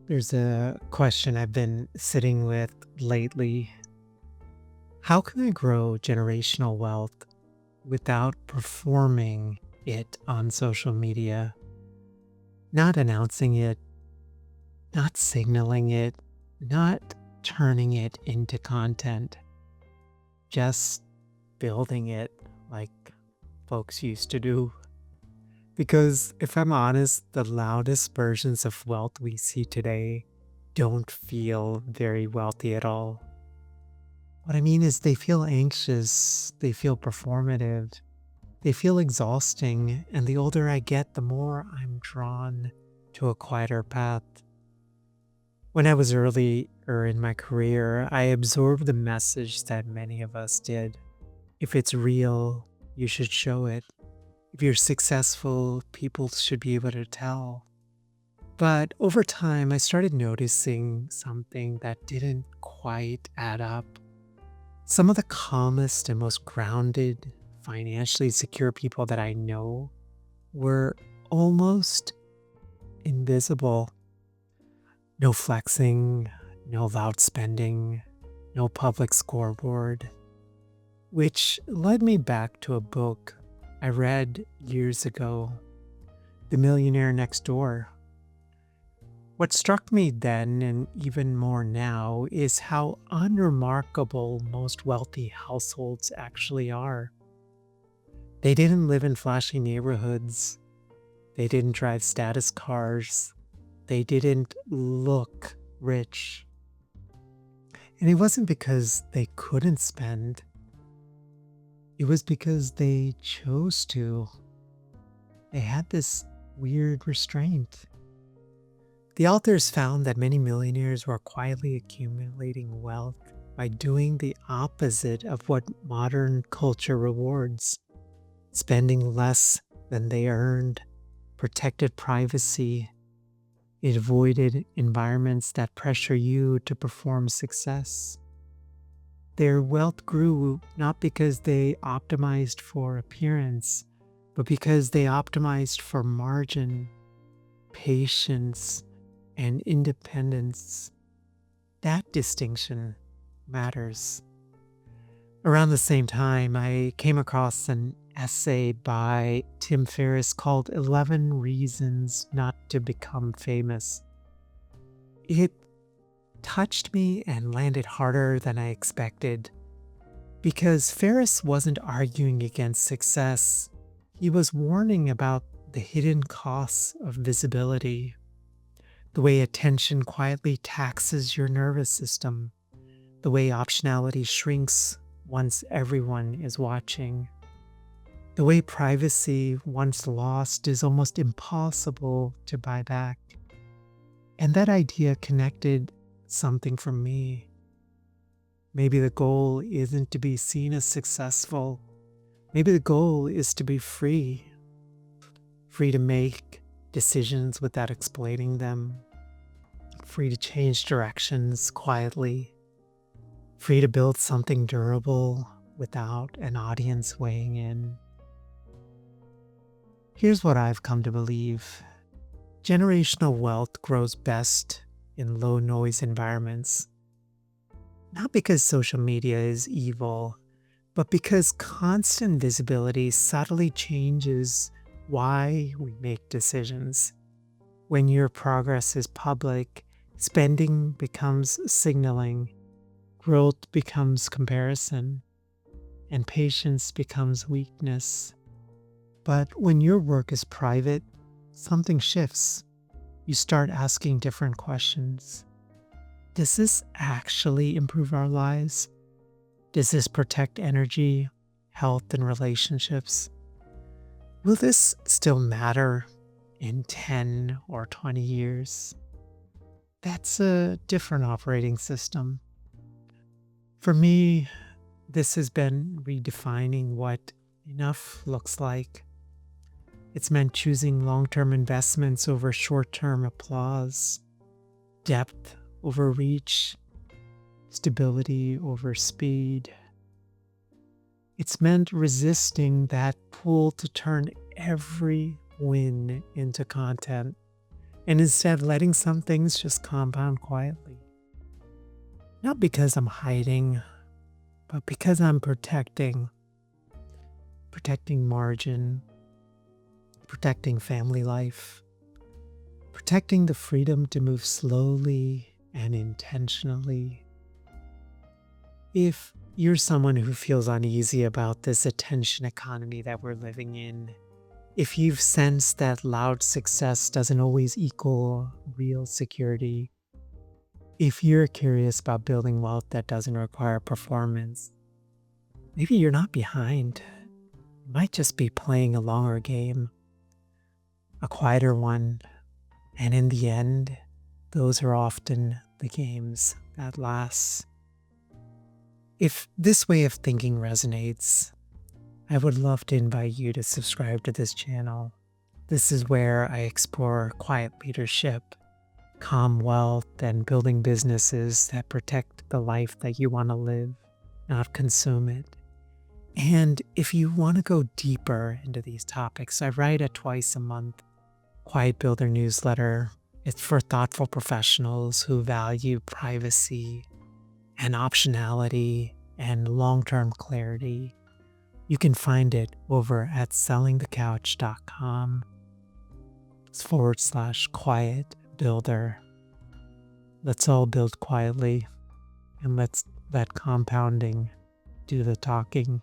There's a question I've been sitting with lately. How can I grow generational wealth without performing it on social media? Not announcing it, not signaling it, not turning it into content, just building it like folks used to do. Because if I'm honest, the loudest versions of wealth we see today don't feel very wealthy at all. What I mean is, they feel anxious, they feel performative, they feel exhausting, and the older I get, the more I'm drawn to a quieter path. When I was earlier in my career, I absorbed the message that many of us did. If it's real, you should show it. If you're successful, people should be able to tell. But over time, I started noticing something that didn't quite add up. Some of the calmest and most grounded, financially secure people that I know were almost invisible. No flexing, no loud spending, no public scoreboard, which led me back to a book I read years ago, The Millionaire Next Door. What struck me then, and even more now, is how unremarkable most wealthy households actually are. They didn't live in flashy neighborhoods. They didn't drive status cars. They didn't look rich. And it wasn't because they couldn't spend. It was because they chose to. They had this weird restraint. The authors found that many millionaires were quietly accumulating wealth by doing the opposite of what modern culture rewards: spending less than they earned, protected privacy. It avoided environments that pressure you to perform success. Their wealth grew not because they optimized for appearance, but because they optimized for margin, patience, and independence. That distinction matters. Around the same time, I came across an essay by Tim Ferriss called 11 Reasons Not to Become Famous. It touched me and landed harder than I expected, because Ferriss wasn't arguing against success. He was warning about the hidden costs of visibility, the way attention quietly taxes your nervous system, the way optionality shrinks once everyone is watching, the way privacy, once lost, is almost impossible to buy back. And that idea connected something for me. Maybe the goal isn't to be seen as successful. Maybe the goal is to be free. Free to make decisions without explaining them. Free to change directions quietly. Free to build something durable without an audience weighing in. Here's what I've come to believe. Generational wealth grows best in low noise environments. Not because social media is evil, but because constant visibility subtly changes why we make decisions. When your progress is public, spending becomes signaling, growth becomes comparison, and patience becomes weakness. But when your work is private, something shifts. You start asking different questions. Does this actually improve our lives? Does this protect energy, health, and relationships? Will this still matter in 10 or 20 years? That's a different operating system. For me, this has been redefining what enough looks like. It's meant choosing long-term investments over short-term applause, depth over reach, stability over speed. It's meant resisting that pull to turn every win into content, and instead letting some things just compound quietly. Not because I'm hiding, but because I'm protecting margin, protecting family life, protecting the freedom to move slowly and intentionally. If you're someone who feels uneasy about this attention economy that we're living in, if you've sensed that loud success doesn't always equal real security, if you're curious about building wealth that doesn't require performance, maybe you're not behind. You might just be playing a longer game, a quieter one, and in the end, those are often the games that last. If this way of thinking resonates, I would love to invite you to subscribe to this channel. This is where I explore quiet leadership, calm wealth, and building businesses that protect the life that you want to live, not consume it. And if you want to go deeper into these topics, I write a twice a month Quiet Builder newsletter. It's for thoughtful professionals who value privacy and optionality and long-term clarity. You can find it over at sellingthecouch.com/quiet builder. Let's all build quietly and let's let compounding do the talking.